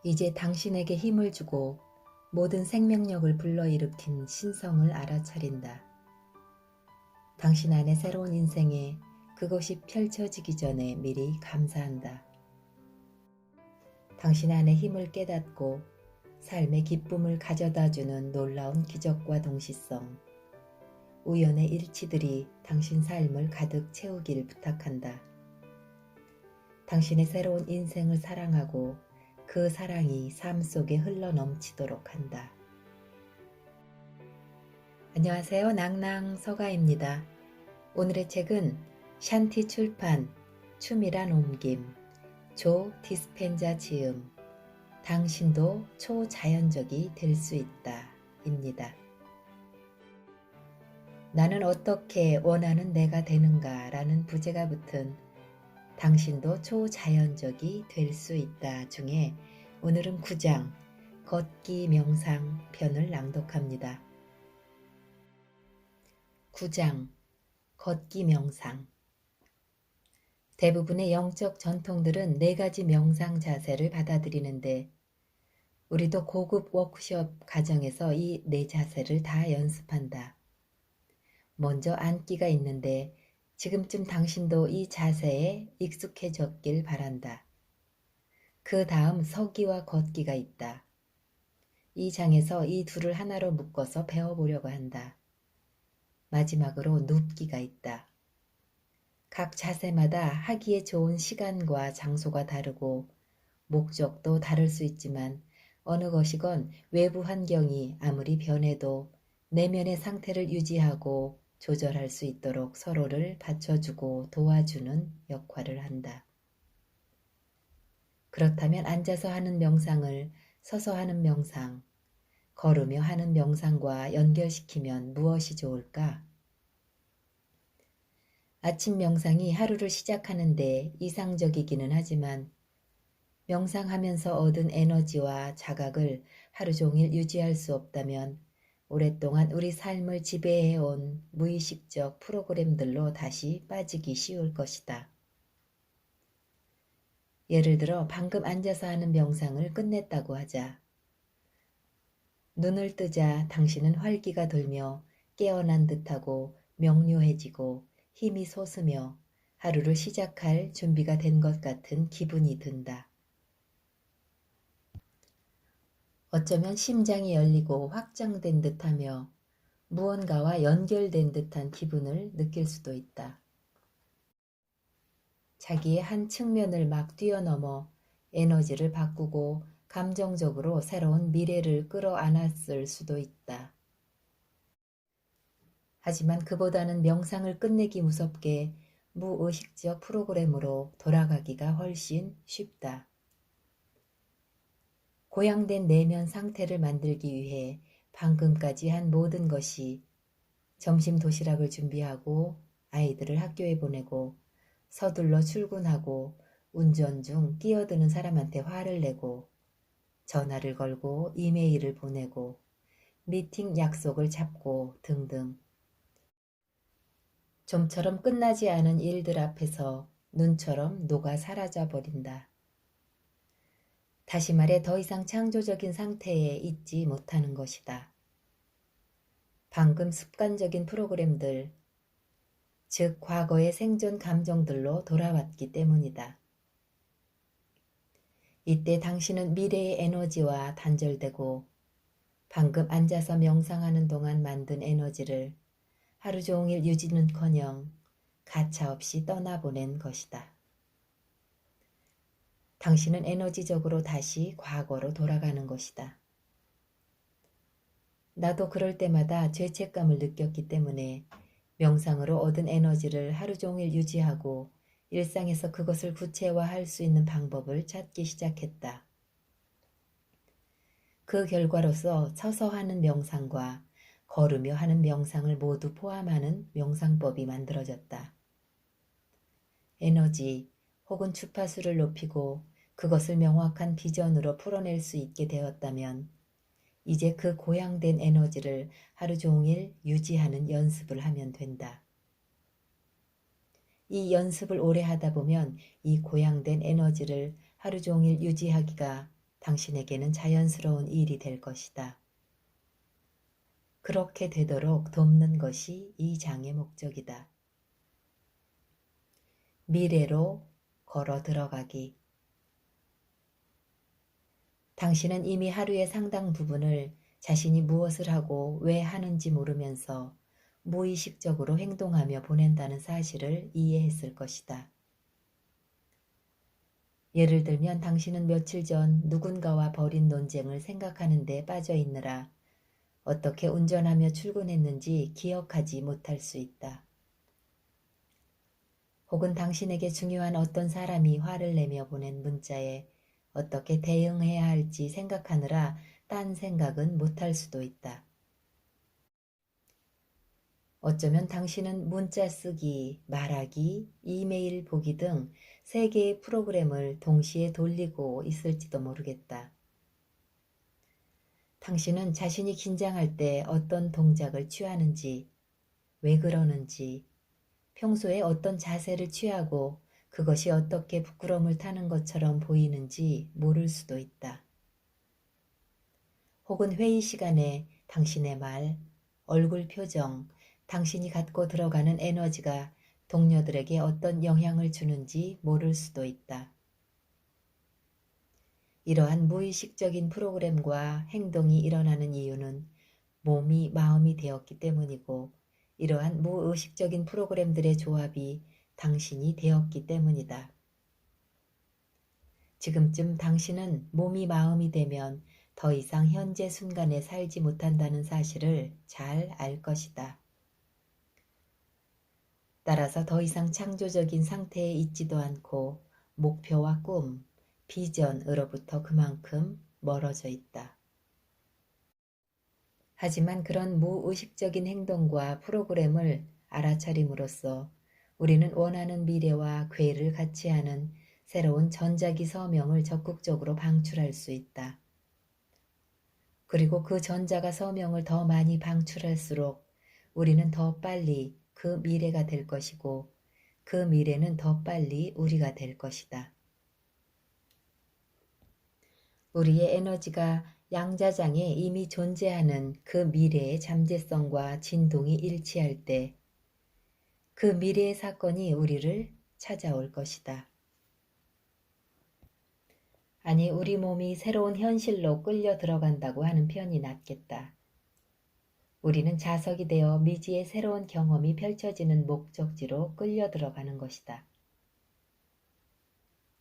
이제 당신에게 힘을 주고 모든 생명력을 불러일으킨 신성을 알아차린다. 당신 안의 새로운 인생에 그것이 펼쳐지기 전에 미리 감사한다. 당신 안의 힘을 깨닫고 삶의 기쁨을 가져다주는 놀라운 기적과 동시성, 우연의 일치들이 당신 삶을 가득 채우길 부탁한다. 당신의 새로운 인생을 사랑하고 그 사랑이 삶 속에 흘러넘치도록 한다. 안녕하세요. 낭낭 서가입니다. 오늘의 책은 샨티 출판 춤이란 옮김, 조 디스펜자 지음, 당신도 초자연적이 될 수 있다 입니다. 나는 어떻게 원하는 내가 되는가 라는 부제가 붙은 당신도 초자연적이 될 수 있다 중에 오늘은 9장 걷기 명상 편을 낭독합니다. 9장 걷기 명상. 대부분의 영적 전통들은 4가지 명상 자세를 받아들이는데 우리도 고급 워크숍 과정에서 이 4자세를 다 연습한다. 먼저 앉기가 있는데 지금쯤 당신도 이 자세에 익숙해졌길 바란다. 그 다음 서기와 걷기가 있다. 이 장에서 이 둘을 하나로 묶어서 배워보려고 한다. 마지막으로 눕기가 있다. 각 자세마다 하기에 좋은 시간과 장소가 다르고 목적도 다를 수 있지만 어느 것이건 외부 환경이 아무리 변해도 내면의 상태를 유지하고 조절할 수 있도록 서로를 받쳐주고 도와주는 역할을 한다. 그렇다면 앉아서 하는 명상을 서서 하는 명상, 걸으며 하는 명상과 연결시키면 무엇이 좋을까? 아침 명상이 하루를 시작하는데 이상적이기는 하지만 명상하면서 얻은 에너지와 자각을 하루 종일 유지할 수 없다면 오랫동안 우리 삶을 지배해온 무의식적 프로그램들로 다시 빠지기 쉬울 것이다. 예를 들어 방금 앉아서 하는 명상을 끝냈다고 하자. 눈을 뜨자 당신은 활기가 돌며 깨어난 듯하고 명료해지고 힘이 솟으며 하루를 시작할 준비가 된 것 같은 기분이 든다. 어쩌면 심장이 열리고 확장된 듯하며 무언가와 연결된 듯한 기분을 느낄 수도 있다. 자기의 한 측면을 막 뛰어넘어 에너지를 바꾸고 감정적으로 새로운 미래를 끌어안았을 수도 있다. 하지만 그보다는 명상을 끝내기 무섭게 무의식적 프로그램으로 돌아가기가 훨씬 쉽다. 고양된 내면 상태를 만들기 위해 방금까지 한 모든 것이 점심 도시락을 준비하고 아이들을 학교에 보내고 서둘러 출근하고 운전 중 끼어드는 사람한테 화를 내고 전화를 걸고 이메일을 보내고 미팅 약속을 잡고 등등 좀처럼 끝나지 않은 일들 앞에서 눈처럼 녹아 사라져 버린다. 다시 말해 더 이상 창조적인 상태에 있지 못하는 것이다. 방금 습관적인 프로그램들, 즉 과거의 생존 감정들로 돌아왔기 때문이다. 이때 당신은 미래의 에너지와 단절되고 방금 앉아서 명상하는 동안 만든 에너지를 하루 종일 유지는커녕 가차없이 떠나보낸 것이다. 당신은 에너지적으로 다시 과거로 돌아가는 것이다. 나도 그럴 때마다 죄책감을 느꼈기 때문에 명상으로 얻은 에너지를 하루 종일 유지하고 일상에서 그것을 구체화할 수 있는 방법을 찾기 시작했다. 그 결과로서 서서 하는 명상과 걸으며 하는 명상을 모두 포함하는 명상법이 만들어졌다. 에너지 혹은 주파수를 높이고 그것을 명확한 비전으로 풀어낼 수 있게 되었다면 이제 그 고양된 에너지를 하루 종일 유지하는 연습을 하면 된다. 이 연습을 오래 하다 보면 이 고양된 에너지를 하루 종일 유지하기가 당신에게는 자연스러운 일이 될 것이다. 그렇게 되도록 돕는 것이 이 장의 목적이다. 미래로 걸어 들어가기. 당신은 이미 하루의 상당 부분을 자신이 무엇을 하고 왜 하는지 모르면서 무의식적으로 행동하며 보낸다는 사실을 이해했을 것이다. 예를 들면 당신은 며칠 전 누군가와 벌인 논쟁을 생각하는 데 빠져 있느라 어떻게 운전하며 출근했는지 기억하지 못할 수 있다. 혹은 당신에게 중요한 어떤 사람이 화를 내며 보낸 문자에 어떻게 대응해야 할지 생각하느라 딴 생각은 못할 수도 있다. 어쩌면 당신은 문자 쓰기, 말하기, 이메일 보기 등 3개의 프로그램을 동시에 돌리고 있을지도 모르겠다. 당신은 자신이 긴장할 때 어떤 동작을 취하는지, 왜 그러는지, 평소에 어떤 자세를 취하고 그것이 어떻게 부끄러움을 타는 것처럼 보이는지 모를 수도 있다. 혹은 회의 시간에 당신의 말, 얼굴 표정, 당신이 갖고 들어가는 에너지가 동료들에게 어떤 영향을 주는지 모를 수도 있다. 이러한 무의식적인 프로그램과 행동이 일어나는 이유는 몸이 마음이 되었기 때문이고 이러한 무의식적인 프로그램들의 조합이 당신이 되었기 때문이다. 지금쯤 당신은 몸이 마음이 되면 더 이상 현재 순간에 살지 못한다는 사실을 잘 알 것이다. 따라서 더 이상 창조적인 상태에 있지도 않고 목표와 꿈, 비전으로부터 그만큼 멀어져 있다. 하지만 그런 무의식적인 행동과 프로그램을 알아차림으로써 우리는 원하는 미래와 궤를 같이 하는 새로운 전자기 서명을 적극적으로 방출할 수 있다. 그리고 그 전자가 서명을 더 많이 방출할수록 우리는 더 빨리 그 미래가 될 것이고 그 미래는 더 빨리 우리가 될 것이다. 우리의 에너지가 양자장에 이미 존재하는 그 미래의 잠재성과 진동이 일치할 때 그 미래의 사건이 우리를 찾아올 것이다. 아니, 우리 몸이 새로운 현실로 끌려 들어간다고 하는 표현이 낫겠다. 우리는 자석이 되어 미지의 새로운 경험이 펼쳐지는 목적지로 끌려 들어가는 것이다.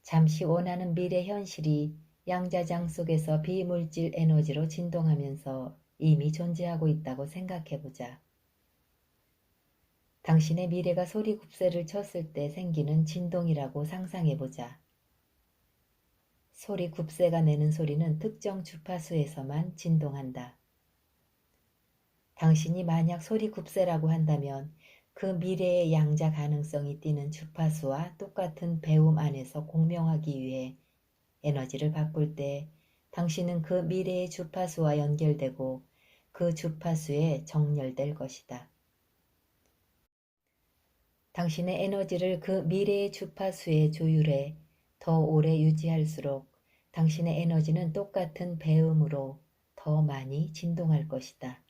잠시 원하는 미래 현실이 양자장 속에서 비물질 에너지로 진동하면서 이미 존재하고 있다고 생각해보자. 당신의 미래가 소리굽새를 쳤을 때 생기는 진동이라고 상상해보자. 소리굽새가 내는 소리는 특정 주파수에서만 진동한다. 당신이 만약 소리굽새라고 한다면 그 미래의 양자 가능성이 띠는 주파수와 똑같은 배움 안에서 공명하기 위해 에너지를 바꿀 때 당신은 그 미래의 주파수와 연결되고 그 주파수에 정렬될 것이다. 당신의 에너지를 그 미래의 주파수에 조율해 더 오래 유지할수록 당신의 에너지는 똑같은 배음으로 더 많이 진동할 것이다.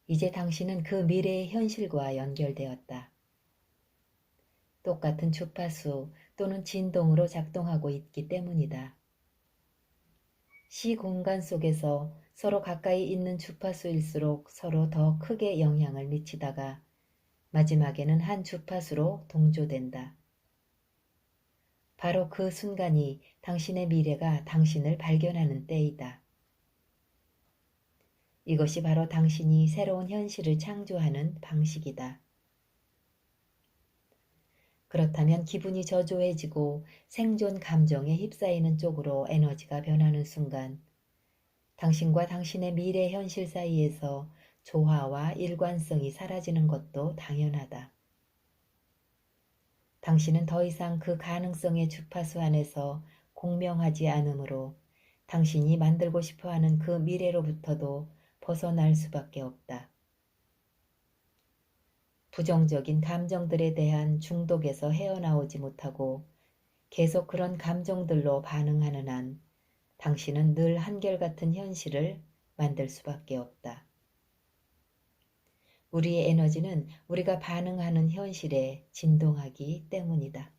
이제 당신은 그 미래의 현실과 연결되었다. 똑같은 주파수 또는 진동으로 작동하고 있기 때문이다. 시공간 속에서 서로 가까이 있는 주파수일수록 서로 더 크게 영향을 미치다가 마지막에는 한 주파수로 동조된다. 바로 그 순간이 당신의 미래가 당신을 발견하는 때이다. 이것이 바로 당신이 새로운 현실을 창조하는 방식이다. 그렇다면 기분이 저조해지고 생존 감정에 휩싸이는 쪽으로 에너지가 변하는 순간 당신과 당신의 미래 현실 사이에서 조화와 일관성이 사라지는 것도 당연하다. 당신은 더 이상 그 가능성의 주파수 안에서 공명하지 않으므로 당신이 만들고 싶어하는 그 미래로부터도 벗어날 수밖에 없다. 부정적인 감정들에 대한 중독에서 헤어나오지 못하고 계속 그런 감정들로 반응하는 한 당신은 늘 한결같은 현실을 만들 수밖에 없다. 우리의 에너지는 우리가 반응하는 현실에 진동하기 때문이다.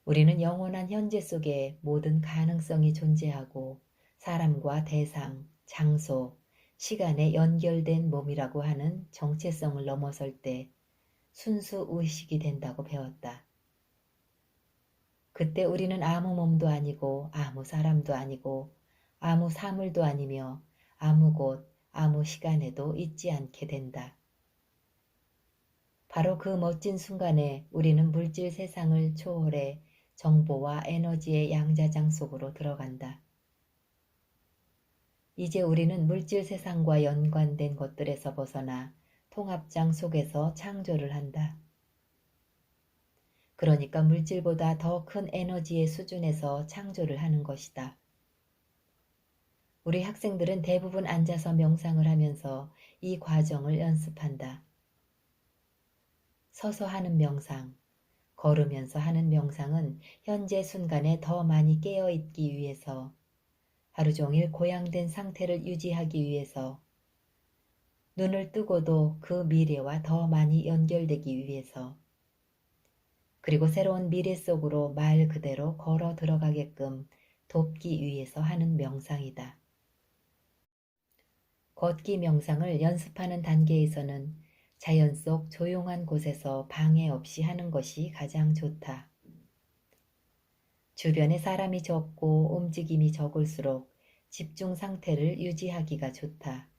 우리는 영원한 현재 속에 모든 가능성이 존재하고 사람과 대상, 장소, 시간에 연결된 몸이라고 하는 정체성을 넘어설 때 순수 의식이 된다고 배웠다. 그때 우리는 아무 몸도 아니고 아무 사람도 아니고 아무 사물도 아니며 아무 곳, 아무 시간에도 있지 않게 된다. 바로 그 멋진 순간에 우리는 물질 세상을 초월해 정보와 에너지의 양자장 속으로 들어간다. 이제 우리는 물질 세상과 연관된 것들에서 벗어나 통합장 속에서 창조를 한다. 그러니까 물질보다 더 큰 에너지의 수준에서 창조를 하는 것이다. 우리 학생들은 대부분 앉아서 명상을 하면서 이 과정을 연습한다. 서서 하는 명상, 걸으면서 하는 명상은 현재 순간에 더 많이 깨어있기 위해서, 하루 종일 고양된 상태를 유지하기 위해서, 눈을 뜨고도 그 미래와 더 많이 연결되기 위해서, 그리고 새로운 미래 속으로 말 그대로 걸어 들어가게끔 돕기 위해서 하는 명상이다. 걷기 명상을 연습하는 단계에서는 자연 속 조용한 곳에서 방해 없이 하는 것이 가장 좋다. 주변에 사람이 적고 움직임이 적을수록 집중 상태를 유지하기가 좋다.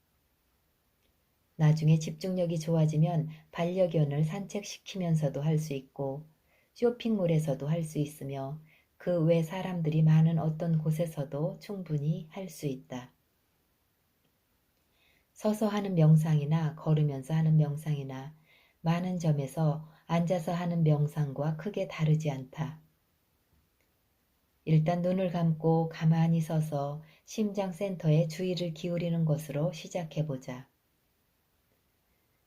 나중에 집중력이 좋아지면 반려견을 산책시키면서도 할 수 있고 쇼핑몰에서도 할 수 있으며 그 외 사람들이 많은 어떤 곳에서도 충분히 할 수 있다. 서서 하는 명상이나 걸으면서 하는 명상이나 많은 점에서 앉아서 하는 명상과 크게 다르지 않다. 일단 눈을 감고 가만히 서서 심장센터에 주의를 기울이는 것으로 시작해보자.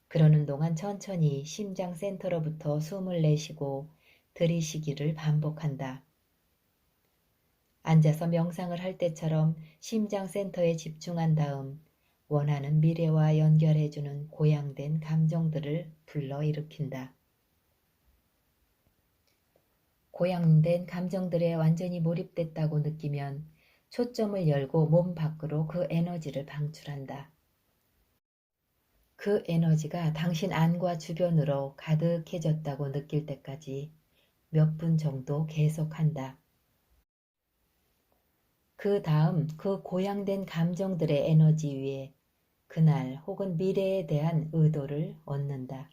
그러는 동안 천천히 심장센터로부터 숨을 내쉬고 들이쉬기를 반복한다. 앉아서 명상을 할 때처럼 심장센터에 집중한 다음 원하는 미래와 연결해주는 고양된 감정들을 불러일으킨다. 고양된 감정들에 완전히 몰입됐다고 느끼면 초점을 열고 몸 밖으로 그 에너지를 방출한다. 그 에너지가 당신 안과 주변으로 가득해졌다고 느낄 때까지 몇 분 정도 계속한다. 그 다음 그 고양된 감정들의 에너지 위에 그날 혹은 미래에 대한 의도를 얻는다.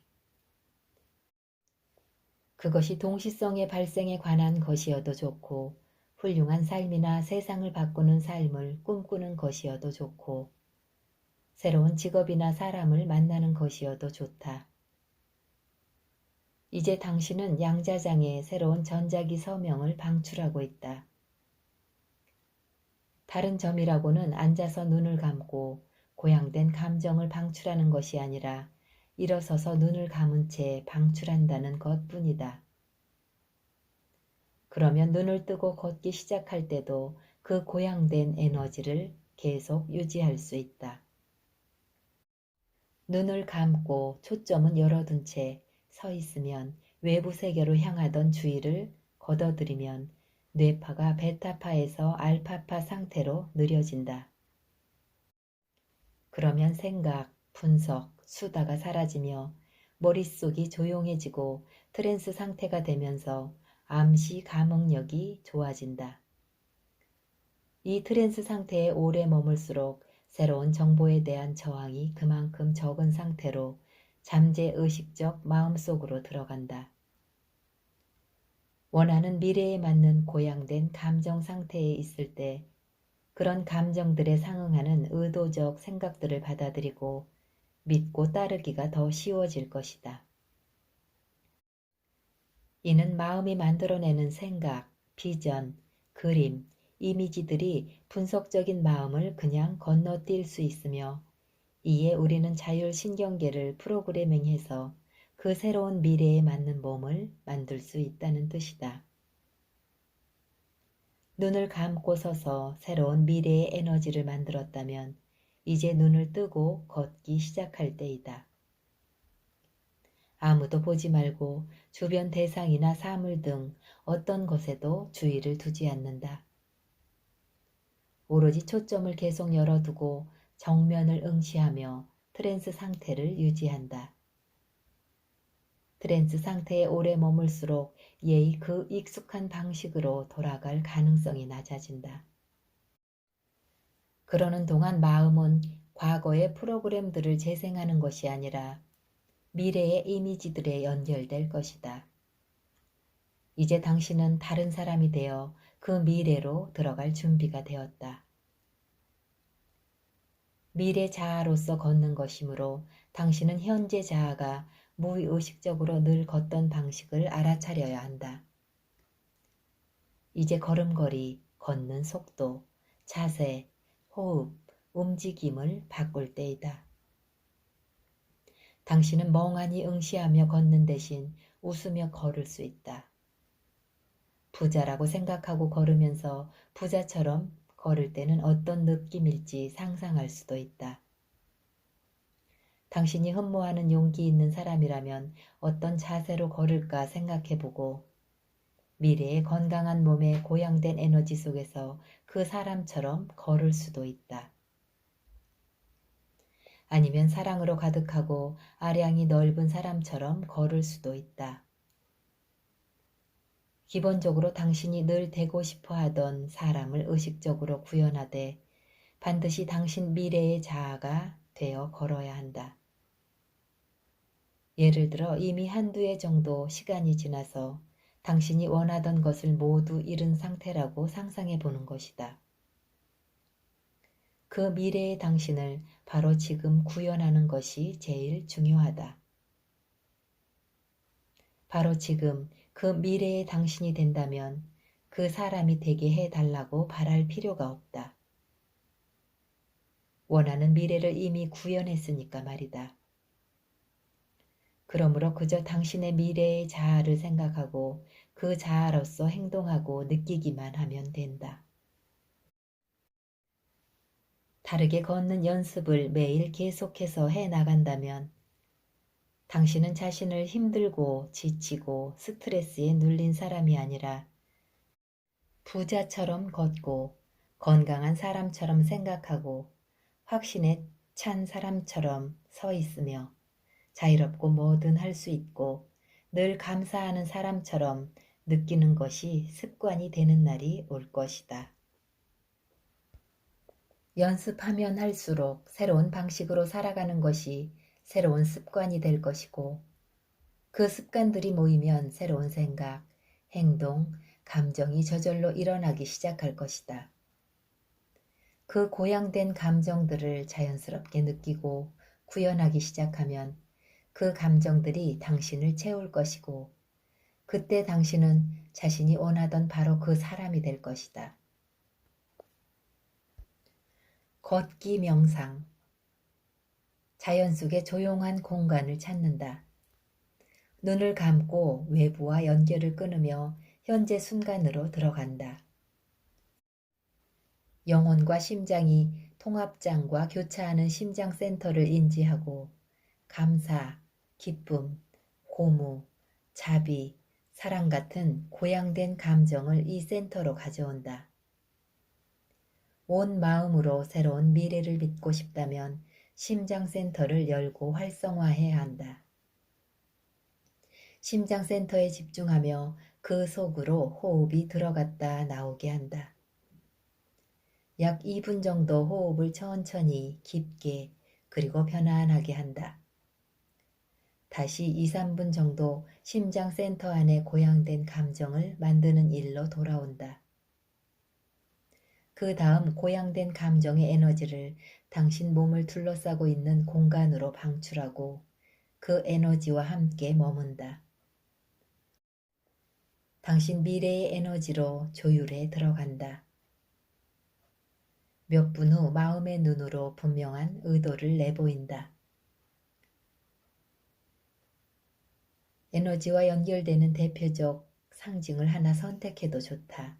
그것이 동시성의 발생에 관한 것이어도 좋고 훌륭한 삶이나 세상을 바꾸는 삶을 꿈꾸는 것이어도 좋고 새로운 직업이나 사람을 만나는 것이어도 좋다. 이제 당신은 양자장의 새로운 전자기 서명을 방출하고 있다. 다른 점이라고는 앉아서 눈을 감고 고양된 감정을 방출하는 것이 아니라 일어서서 눈을 감은 채 방출한다는 것뿐이다. 그러면 눈을 뜨고 걷기 시작할 때도 그 고양된 에너지를 계속 유지할 수 있다. 눈을 감고 초점은 열어둔 채 서 있으면 외부 세계로 향하던 주의를 걷어들이면 뇌파가 베타파에서 알파파 상태로 느려진다. 그러면 생각, 분석, 수다가 사라지며 머릿속이 조용해지고 트랜스 상태가 되면서 암시 감응력이 좋아진다. 이 트랜스 상태에 오래 머물수록 새로운 정보에 대한 저항이 그만큼 적은 상태로 잠재의식적 마음속으로 들어간다. 원하는 미래에 맞는 고양된 감정 상태에 있을 때 그런 감정들에 상응하는 의도적 생각들을 받아들이고 믿고 따르기가 더 쉬워질 것이다. 이는 마음이 만들어내는 생각, 비전, 그림, 이미지들이 분석적인 마음을 그냥 건너뛸 수 있으며 이에 우리는 자율신경계를 프로그래밍해서 그 새로운 미래에 맞는 몸을 만들 수 있다는 뜻이다. 눈을 감고 서서 새로운 미래의 에너지를 만들었다면 이제 눈을 뜨고 걷기 시작할 때이다. 아무도 보지 말고 주변 대상이나 사물 등 어떤 것에도 주의를 두지 않는다. 오로지 초점을 계속 열어두고 정면을 응시하며 트랜스 상태를 유지한다. 트랜스 상태에 오래 머물수록 예의 그 익숙한 방식으로 돌아갈 가능성이 낮아진다. 그러는 동안 마음은 과거의 프로그램들을 재생하는 것이 아니라 미래의 이미지들에 연결될 것이다. 이제 당신은 다른 사람이 되어 그 미래로 들어갈 준비가 되었다. 미래 자아로서 걷는 것이므로 당신은 현재 자아가 무의식적으로 늘 걷던 방식을 알아차려야 한다. 이제 걸음걸이, 걷는 속도, 자세, 호흡, 움직임을 바꿀 때이다. 당신은 멍하니 응시하며 걷는 대신 웃으며 걸을 수 있다. 부자라고 생각하고 걸으면서 부자처럼 걸을 때는 어떤 느낌일지 상상할 수도 있다. 당신이 흠모하는 용기 있는 사람이라면 어떤 자세로 걸을까 생각해보고 미래의 건강한 몸에 고양된 에너지 속에서 그 사람처럼 걸을 수도 있다. 아니면 사랑으로 가득하고 아량이 넓은 사람처럼 걸을 수도 있다. 기본적으로 당신이 늘 되고 싶어 하던 사람을 의식적으로 구현하되 반드시 당신 미래의 자아가 되어 걸어야 한다. 예를 들어 이미 한두 해 정도 시간이 지나서 당신이 원하던 것을 모두 잃은 상태라고 상상해 보는 것이다. 그 미래의 당신을 바로 지금 구현하는 것이 제일 중요하다. 바로 지금 그 미래의 당신이 된다면 그 사람이 되게 해달라고 바랄 필요가 없다. 원하는 미래를 이미 구현했으니까 말이다. 그러므로 그저 당신의 미래의 자아를 생각하고 그 자아로서 행동하고 느끼기만 하면 된다. 다르게 걷는 연습을 매일 계속해서 해나간다면 당신은 자신을 힘들고 지치고 스트레스에 눌린 사람이 아니라 부자처럼 걷고 건강한 사람처럼 생각하고 확신에 찬 사람처럼 서 있으며 자유롭고 뭐든 할 수 있고 늘 감사하는 사람처럼 느끼는 것이 습관이 되는 날이 올 것이다. 연습하면 할수록 새로운 방식으로 살아가는 것이 새로운 습관이 될 것이고 그 습관들이 모이면 새로운 생각, 행동, 감정이 저절로 일어나기 시작할 것이다. 그 고양된 감정들을 자연스럽게 느끼고 구현하기 시작하면 그 감정들이 당신을 채울 것이고 그때 당신은 자신이 원하던 바로 그 사람이 될 것이다. 걷기 명상. 자연 속의 조용한 공간을 찾는다. 눈을 감고 외부와 연결을 끊으며 현재 순간으로 들어간다. 영혼과 심장이 통합장과 교차하는 심장센터를 인지하고 감사, 기쁨, 고무, 자비, 사랑 같은 고양된 감정을 이 센터로 가져온다. 온 마음으로 새로운 미래를 믿고 싶다면 심장센터를 열고 활성화해야 한다. 심장센터에 집중하며 그 속으로 호흡이 들어갔다 나오게 한다. 약 2분 정도 호흡을 천천히 깊게 그리고 편안하게 한다. 다시 2, 3분 정도 심장센터 안에 고양된 감정을 만드는 일로 돌아온다. 그 다음 고양된 감정의 에너지를 당신 몸을 둘러싸고 있는 공간으로 방출하고 그 에너지와 함께 머문다. 당신 미래의 에너지로 조율에 들어간다. 몇 분 후 마음의 눈으로 분명한 의도를 내보인다. 에너지와 연결되는 대표적 상징을 하나 선택해도 좋다.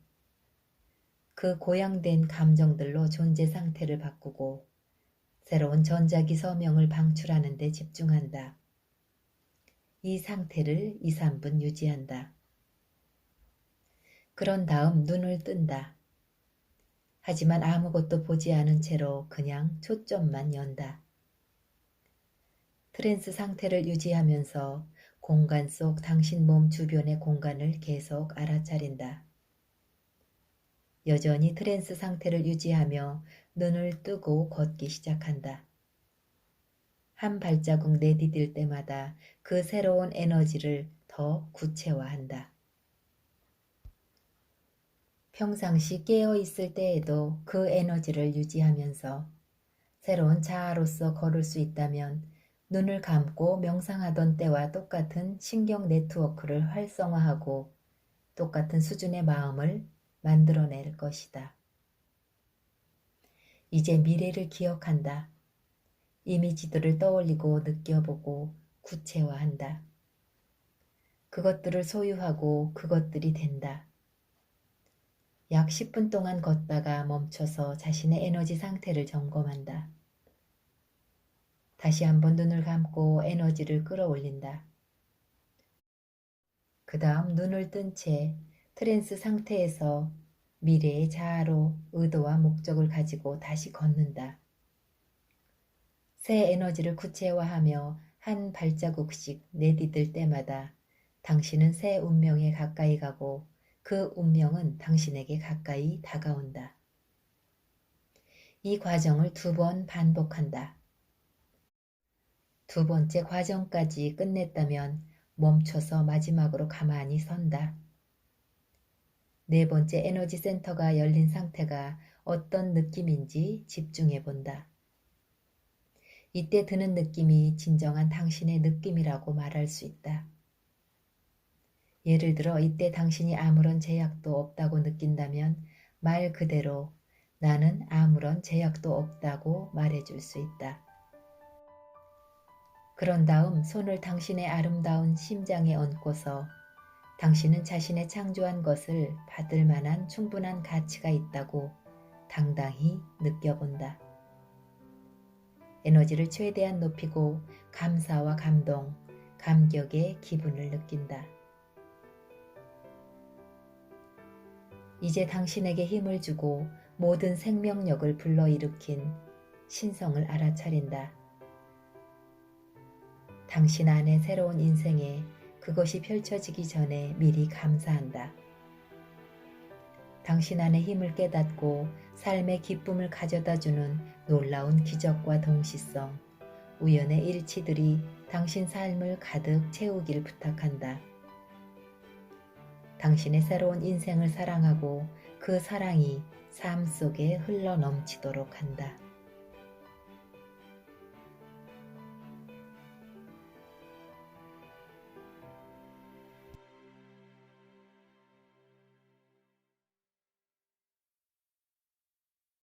그 고양된 감정들로 존재 상태를 바꾸고 새로운 전자기 서명을 방출하는 데 집중한다. 이 상태를 2, 3분 유지한다. 그런 다음 눈을 뜬다. 하지만 아무것도 보지 않은 채로 그냥 초점만 연다. 트랜스 상태를 유지하면서 공간 속 당신 몸 주변의 공간을 계속 알아차린다. 여전히 트랜스 상태를 유지하며 눈을 뜨고 걷기 시작한다. 한 발자국 내디딜 때마다 그 새로운 에너지를 더 구체화한다. 평상시 깨어있을 때에도 그 에너지를 유지하면서 새로운 자아로서 걸을 수 있다면 눈을 감고 명상하던 때와 똑같은 신경 네트워크를 활성화하고 똑같은 수준의 마음을 만들어낼 것이다. 이제 미래를 기억한다. 이미지들을 떠올리고 느껴보고 구체화한다. 그것들을 소유하고 그것들이 된다. 약 10분 동안 걷다가 멈춰서 자신의 에너지 상태를 점검한다. 다시 한번 눈을 감고 에너지를 끌어올린다. 그 다음 눈을 뜬 채 트랜스 상태에서 미래의 자아로 의도와 목적을 가지고 다시 걷는다. 새 에너지를 구체화하며 한 발자국씩 내디딜 때마다 당신은 새 운명에 가까이 가고 그 운명은 당신에게 가까이 다가온다. 이 과정을 2번 반복한다. 2번째 과정까지 끝냈다면 멈춰서 마지막으로 가만히 선다. 4번째 에너지 센터가 열린 상태가 어떤 느낌인지 집중해 본다. 이때 드는 느낌이 진정한 당신의 느낌이라고 말할 수 있다. 예를 들어 이때 당신이 아무런 제약도 없다고 느낀다면 말 그대로 나는 아무런 제약도 없다고 말해줄 수 있다. 그런 다음 손을 당신의 아름다운 심장에 얹고서 당신은 자신의 창조한 것을 받을 만한 충분한 가치가 있다고 당당히 느껴본다. 에너지를 최대한 높이고 감사와 감동, 감격의 기분을 느낀다. 이제 당신에게 힘을 주고 모든 생명력을 불러일으킨 신성을 알아차린다. 당신 안의 새로운 인생에 그것이 펼쳐지기 전에 미리 감사한다. 당신 안의 힘을 깨닫고 삶의 기쁨을 가져다주는 놀라운 기적과 동시성, 우연의 일치들이 당신 삶을 가득 채우길 부탁한다. 당신의 새로운 인생을 사랑하고 그 사랑이 삶 속에 흘러 넘치도록 한다.